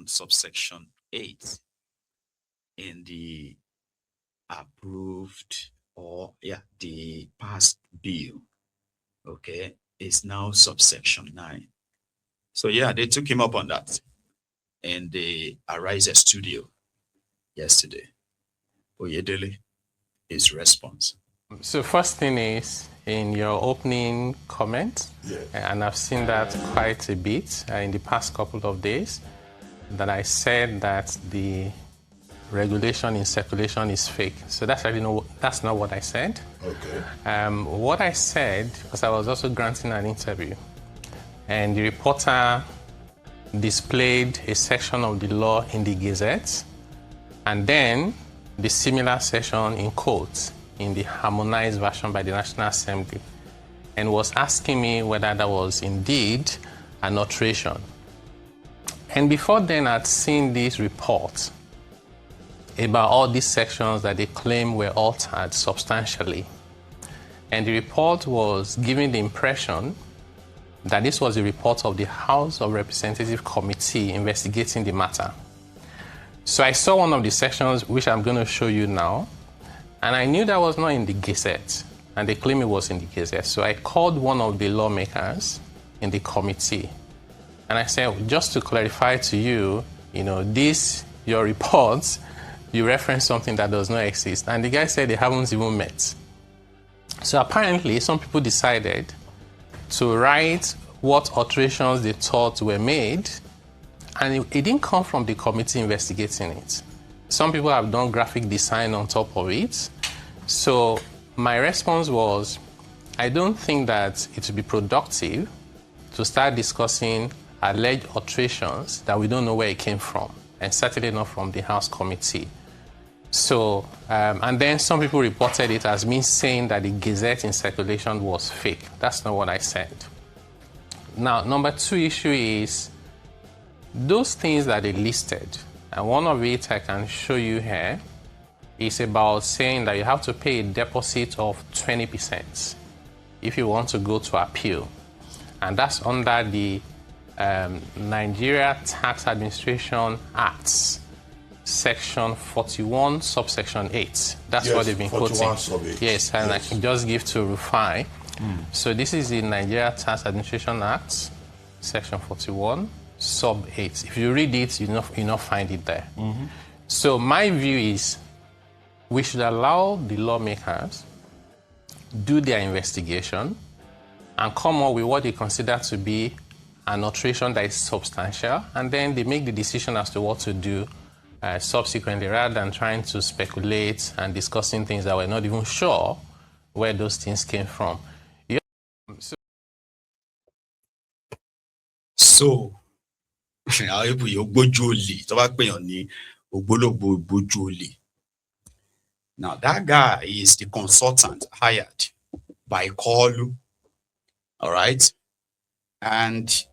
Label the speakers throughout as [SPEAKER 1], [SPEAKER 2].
[SPEAKER 1] subsection 8 in the approved the passed bill, okay, is now subsection 9. So yeah, they took him up on that in the Arise Studio yesterday. Oyedele, his response.
[SPEAKER 2] So first thing is, in your opening comment, and I've seen that quite a bit in the past couple of days, that I said that the regulation in circulation is fake. So that's not what I said.
[SPEAKER 3] Okay.
[SPEAKER 2] What I said, because I was also granting an interview, and the reporter displayed a section of the law in the Gazette, and then the similar section in quotes in the harmonized version by the National Assembly, and was asking me whether that was indeed an alteration. And before then, I'd seen this report about all these sections that they claim were altered substantially. And the report was giving the impression that this was a report of the House of Representatives Committee investigating the matter. So I saw one of the sections, which I'm going to show you now, and I knew that was not in the Gazette, and they claim it was in the Gazette. So I called one of the lawmakers in the committee, and I said, just to clarify to you, your reports, you reference something that does not exist. And the guy said they haven't even met. So apparently, some people decided to write what alterations they thought were made, and it didn't come from the committee investigating it. Some people have done graphic design on top of it. So my response was, I don't think that it would be productive to start discussing alleged alterations that we don't know where it came from, and certainly not from the House committee. So, and then some people reported it as me saying that the Gazette in circulation was fake. That's not what I said. Now, number two issue is those things that they listed, and one of it I can show you here, is about saying that you have to pay a deposit of 20% if you want to go to appeal. And that's under the Nigeria Tax Administration Acts, Section 41, subsection 8. That's what they've been quoting. Yes, and I can just give to Rufai. So this is the Nigeria Tax Administration Act, Section 41, sub 8. If you read it, you not find it there. So my view is we should allow the lawmakers do their investigation and come up with what they consider to be an alteration that is substantial, and then they make the decision as to what to do subsequently, rather than trying to speculate and discussing things that we're not even sure where those things came from.
[SPEAKER 1] So now that guy is the consultant hired by Kolu, all right? And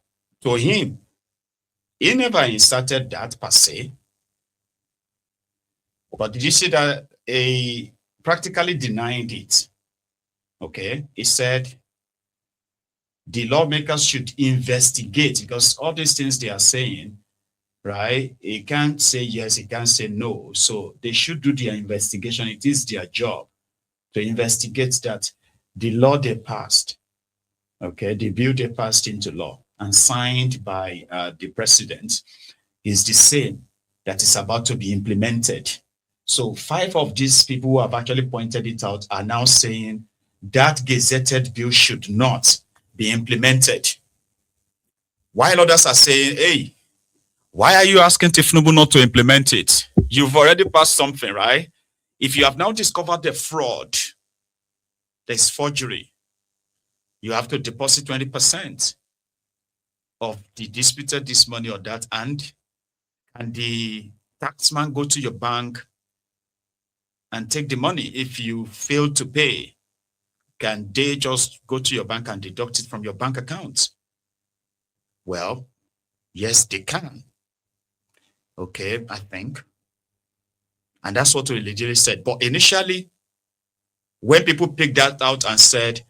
[SPEAKER 1] to him, he never inserted that per se. But did you see that he practically denied it? Okay, he said the lawmakers should investigate, because all these things they are saying, right? He can't say yes, he can't say no. So they should do their investigation. It is their job to investigate that the law they passed, okay, the bill they passed into law and signed by the president is the same that is about to be implemented. So 5 of these people who have actually pointed it out are now saying that gazetted bill should not be implemented, while others are saying, hey, why are you asking Tifnubu not to implement it? You've already passed something, right? If you have now discovered the fraud, there's forgery, you have to deposit 20% of the disputed this money or that, and the taxman go to your bank and take the money. If you fail to pay, can they just go to your bank and deduct it from your bank account? Well, yes, they can. Okay, I think. And that's what we legally said. But initially, when people picked that out and said,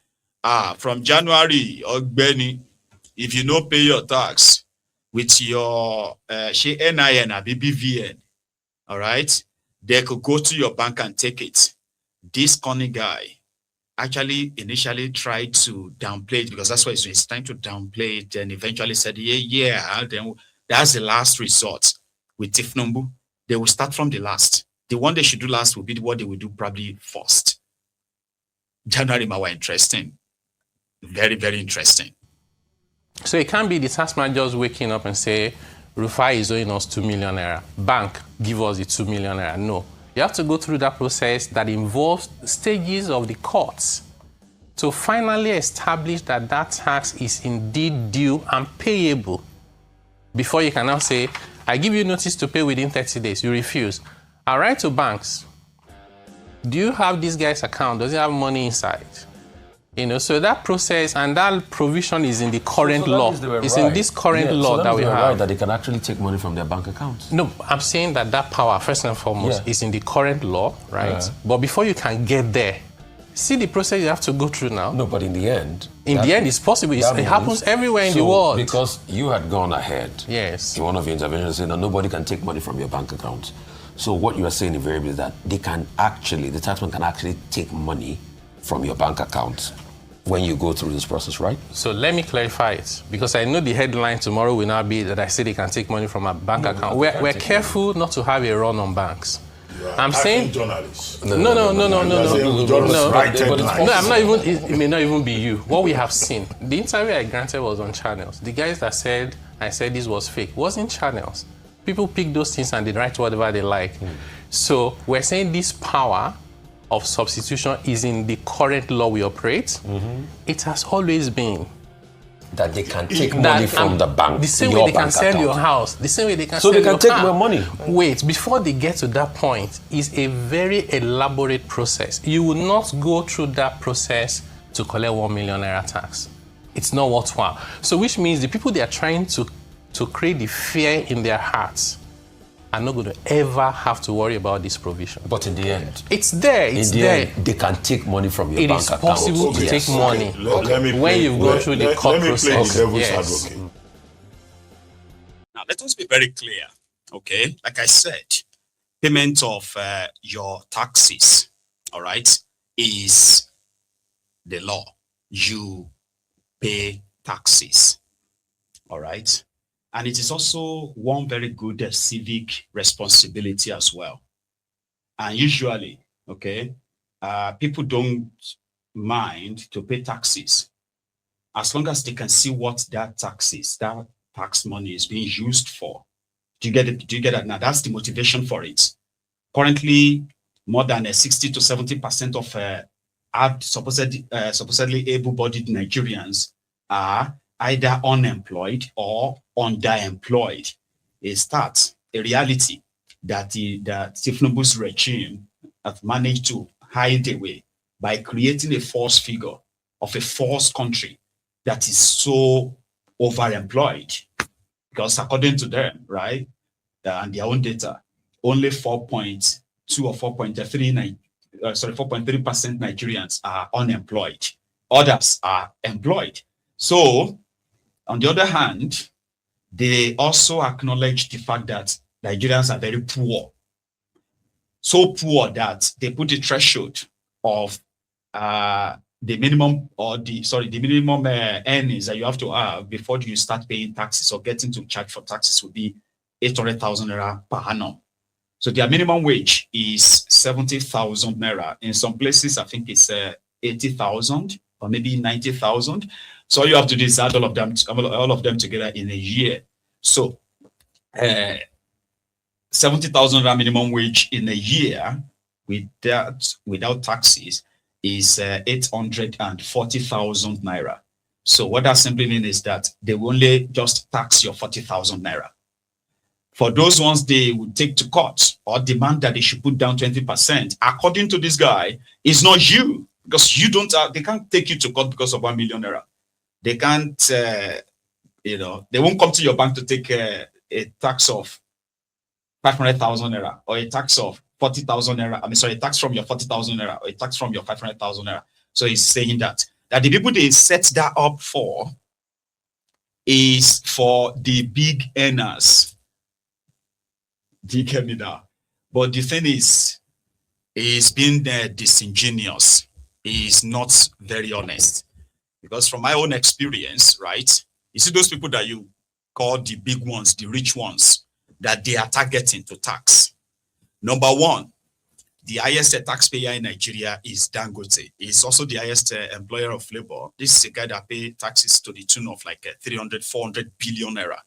[SPEAKER 1] from January, or Benny, if you don't pay your tax, with your NIN or BBVN, all right, they could go to your bank and take it. This corny guy actually initially tried to downplay it because that's why he's trying to downplay it, and eventually said, yeah, then that's the last resort with Tifnumbu. They will start from the last. The one they should do last will be what they will do probably first. January were interesting. Very, very interesting.
[SPEAKER 2] So it can't be the taxman just waking up and say, Rufai is owing us 2 million naira. Bank, give us the 2 million naira. No. You have to go through that process that involves stages of the courts to finally establish that that tax is indeed due and payable. Before you can now say, I give you notice to pay within 30 days. You refuse. I write to banks. Do you have this guy's account? Does he have money inside? You know, so that process and that provision is in the current law. It's in this current law that we have.
[SPEAKER 3] Right, that they can actually take money from their bank accounts.
[SPEAKER 2] No, I'm saying that that power, first and foremost, is in the current law, right? But before you can get there, see the process you have to go through now.
[SPEAKER 3] No, but in the end...
[SPEAKER 2] it's possible. It happens everywhere in the world.
[SPEAKER 3] Because you had gone ahead
[SPEAKER 2] in
[SPEAKER 3] one of your interventions saying that nobody can take money from your bank account. So what you are saying invariably is that they can actually, the taxman can actually take money from your bank account when you go through this process, right?
[SPEAKER 2] So let me clarify it, because I know the headline tomorrow will not be that I say they can take money from a bank account. We're careful not to have a run on banks. I'm saying
[SPEAKER 4] journalists.
[SPEAKER 2] No. I'm not even. It may not even be you. What we have seen, the interview I granted was on channels. The guys that said I said this was fake was in channels. People pick those things and they write whatever they like. So we're saying this power of substitution is in the current law we operate. It has always been.
[SPEAKER 3] That they can take money from the bank.
[SPEAKER 2] The same way they can sell your house. The same way they can
[SPEAKER 3] sell your car.
[SPEAKER 2] So
[SPEAKER 3] they can take more money.
[SPEAKER 2] Wait, before they get to that point, is a very elaborate process. You will not go through that process to collect 1 million naira tax. It's not worthwhile. So which means the people they are trying to create the fear in their hearts are not going to ever have to worry about this provision.
[SPEAKER 3] But in the end,
[SPEAKER 2] it's there. It's there.
[SPEAKER 3] End, they can take money from your bank account.
[SPEAKER 2] It is possible to take money when you go through the court process.
[SPEAKER 1] Now, let us be very clear. Okay, like I said, payment of your taxes, all right, is the law. You pay taxes, all right. And it is also one very good civic responsibility as well. And usually, okay, people don't mind to pay taxes as long as they can see what that tax money is being used for. Do you get it? Do you get it? Now that's the motivation for it. Currently, more than 60 to 70% of supposedly able-bodied Nigerians are either unemployed or underemployed. A reality that Tifnubu's regime have managed to hide away by creating a false figure of a false country that is so overemployed. Because according to them, right, and their own data, only 4.2 or 4.3% Nigerians are unemployed. Others are employed. So, on the other hand, they also acknowledge the fact that Nigerians are very poor. So poor that they put a threshold of the minimum earnings that you have to have before you start paying taxes or getting to charge for taxes would be 800,000 naira per annum. So their minimum wage is 70,000 naira. In some places, I think it's 80,000 or maybe 90,000. So all you have to do is add all of them together in a year. So 70,000 minimum wage in a year without taxes is 840,000 naira. So what that simply means is that they will only just tax your 40,000 naira. For those ones they would take to court or demand that they should put down 20%, according to this guy, it's not you, because you don't. They can't take you to court because of 1 million naira. They can't, they won't come to your bank to take a tax of 500,000 naira or a tax of 40,000 naira. A tax from your 40,000 naira or a tax from your 500,000 naira. So he's saying that the people they set that up for is for the big earners. Do you get me now? But the thing is, he's being disingenuous. He's not very honest. Because from my own experience, right, you see those people that you call the big ones, the rich ones, that they are targeting to tax. Number one, the highest taxpayer in Nigeria is Dangote. He's also the highest employer of labor. This is a guy that pays taxes to the tune of like 300, 400 billion naira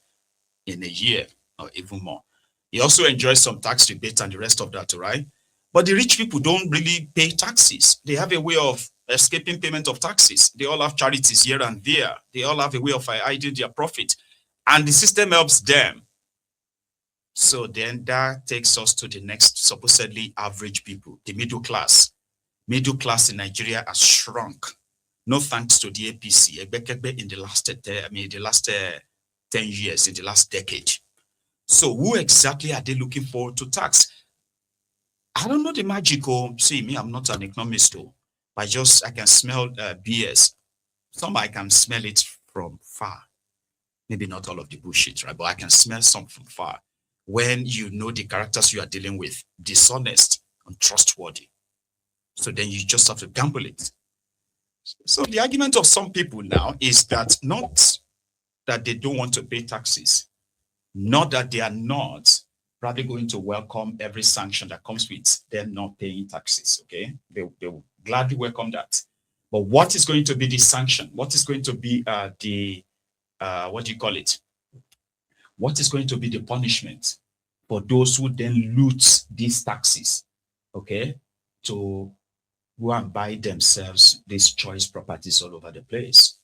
[SPEAKER 1] in a year or even more. He also enjoys some tax rebate and the rest of that, right? But the rich people don't really pay taxes. They have a way of escaping payment of taxes. They all have charities here and there. They all have a way of hiding their profit. And the system helps them. So then that takes us to the next supposedly average people, the middle class. Middle class in Nigeria has shrunk. No thanks to the APC in the last 10 years, in the last decade. So who exactly are they looking for to tax? I don't know the magical. See, me, I'm not an economist, though. I can smell BS. Some I can smell it from far. Maybe not all of the bullshit, right? But I can smell some from far. When you know the characters you are dealing with, dishonest, untrustworthy. So then you just have to gamble it. So the argument of some people now is that not that they don't want to pay taxes, not that they are not probably going to welcome every sanction that comes with them not paying taxes, okay? They will gladly welcome that. But what is going to be the sanction? What is going to be what do you call it? What is going to be the punishment for those who then loot these taxes, okay, to go and buy themselves these choice properties all over the place?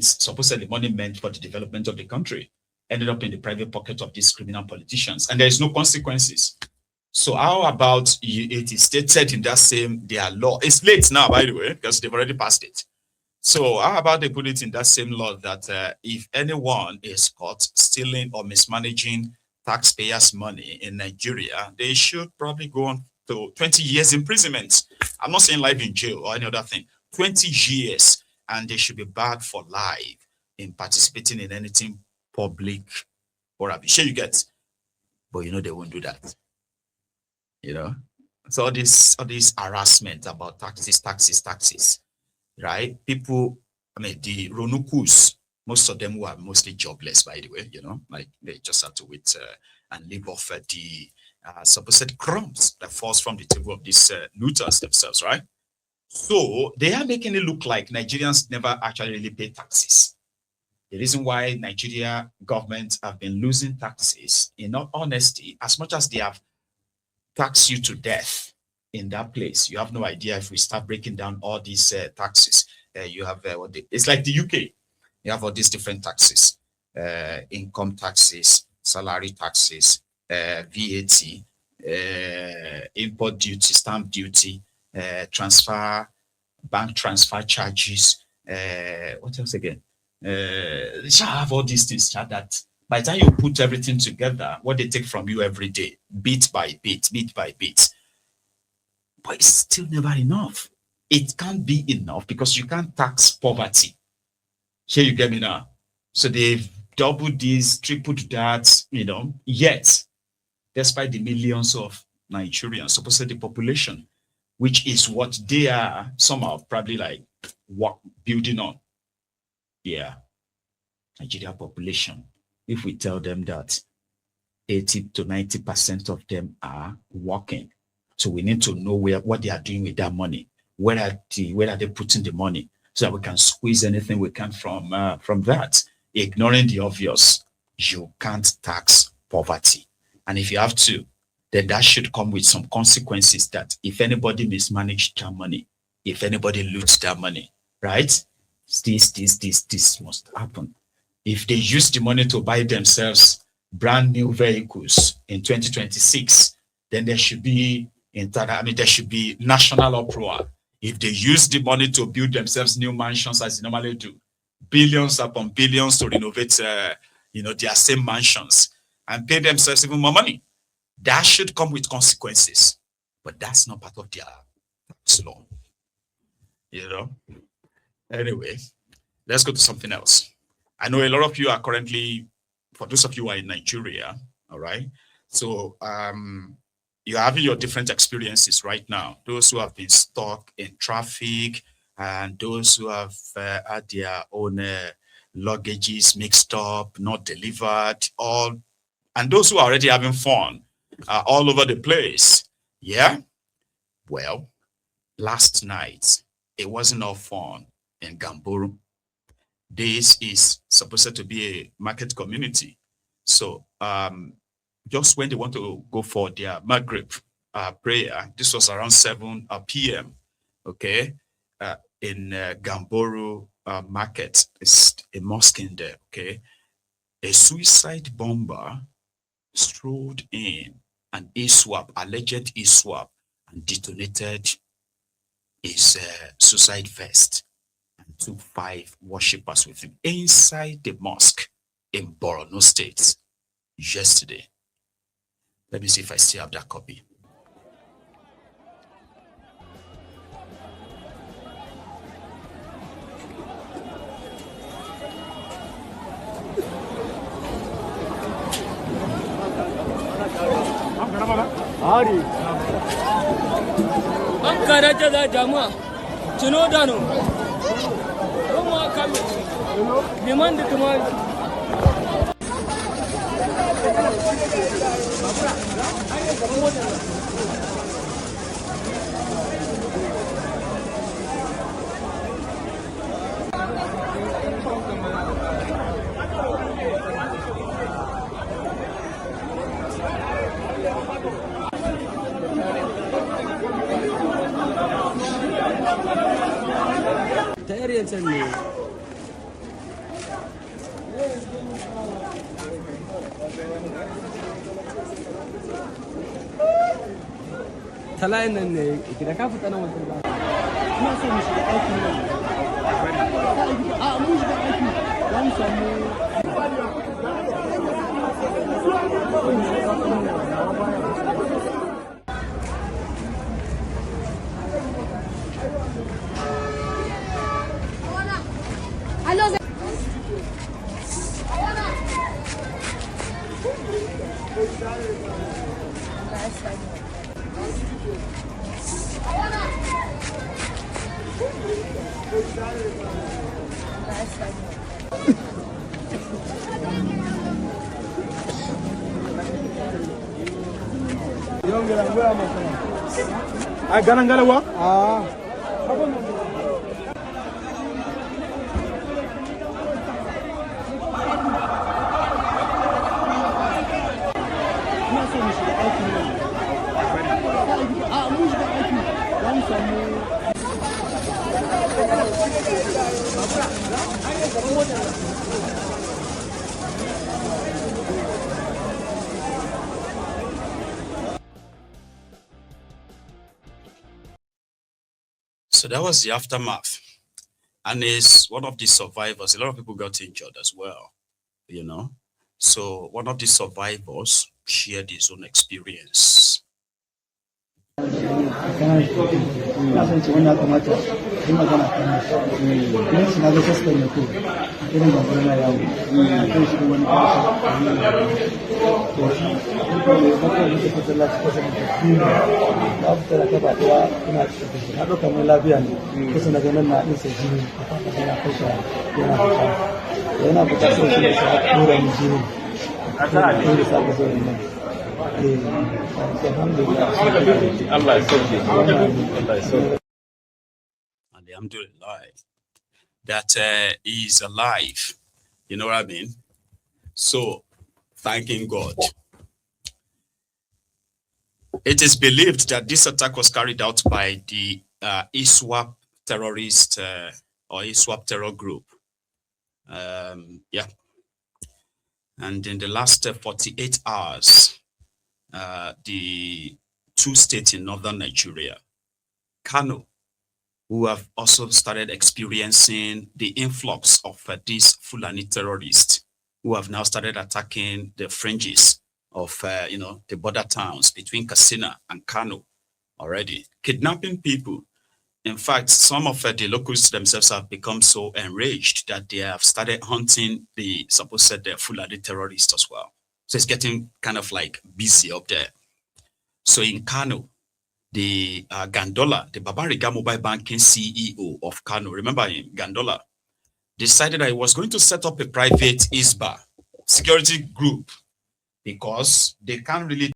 [SPEAKER 1] Supposedly money meant for the development of the country ended up in the private pocket of these criminal politicians, and there is no consequences. So how about it is stated in that same their law? It's late now, by the way, because they've already passed it. So how about they put it in that same law that if anyone is caught stealing or mismanaging taxpayers' money in Nigeria, they should probably go on to 20 years imprisonment. I'm not saying life in jail or any other thing. 20 years, and they should be barred for life in participating in anything public or sure you get. But you know they won't do that. You know, so all this harassment about taxes. Right? People, the Ronukus, most of them who are mostly jobless, by the way, you know, like they just have to wait and live off the supposed crumbs that falls from the table of these looters themselves, right? So they are making it look like Nigerians never actually really pay taxes. The reason why Nigeria government have been losing taxes, in all honesty, as much as they have taxed you to death, in that place, you have no idea. If we start breaking down all these taxes, you have it's like the UK. You have all these different taxes, income taxes, salary taxes, VAT, import duty, stamp duty, bank transfer charges. What else again? You have all these things that by the time you put everything together, what they take from you every day, bit by bit. But it's still never enough. It can't be enough because you can't tax poverty. Here you get me now. So they've doubled this, tripled that, you know, yet, despite the millions of Nigerians, supposedly the population, which is what they are somehow probably like building on. Yeah. Nigeria population. If we tell them that 80 to 90% of them are working, so we need to know what they are doing with that money. Where are they putting the money so that we can squeeze anything we can from that? Ignoring the obvious, you can't tax poverty. And if you have to, then that should come with some consequences that if anybody mismanaged their money, if anybody loots their money, right? This must happen. If they use the money to buy themselves brand new vehicles in 2026, then there should be there should be national uproar. If they use the money to build themselves new mansions as they normally do, billions upon billions to renovate, their same mansions and pay themselves even more money, that should come with consequences. But that's not part of their tax law. You know. Anyway, let's go to something else. I know a lot of you are currently, for those of you who are in Nigeria, all right? So you're having your different experiences right now. Those who have been stuck in traffic, and those who have had their own luggages mixed up, not delivered, all, and those who are already having fun all over the place. Yeah? Well, last night, it wasn't all fun in Gamburu. This is supposed to be a market community. So just when they want to go for their Maghrib prayer, this was around 7 p.m., okay, in Gamburu market. It's a mosque in there, okay. A suicide bomber strode in, an ISWAP, alleged ISWAP, and detonated his suicide vest and took 5 worshippers with him inside the mosque in Borno State yesterday. Let me see if I still have that copy. So that was the aftermath. And is one of the survivors. A lot of people got injured as well, you know. So one of the survivors shared his own experience. Alhamdulillah, that he's alive. You know what I mean? So, thanking God. It is believed that this attack was carried out by the ISWAP terrorist or ISWAP terror group. Yeah. And in the last 48 hours, the 2 states in northern Nigeria, Kano, who have also started experiencing the influx of these Fulani terrorists, who have now started attacking the fringes of, the border towns between Katsina and Kano already, kidnapping people, In fact, some of the locals themselves have become so enraged that they have started hunting the supposed Fulani terrorists as well. So it's getting kind of like busy up there. So in Kano, the Gandola, the Babariga Mobile Banking CEO of Kano, remember him, Gandola, decided that he was going to set up a private ISBA security group because they can't really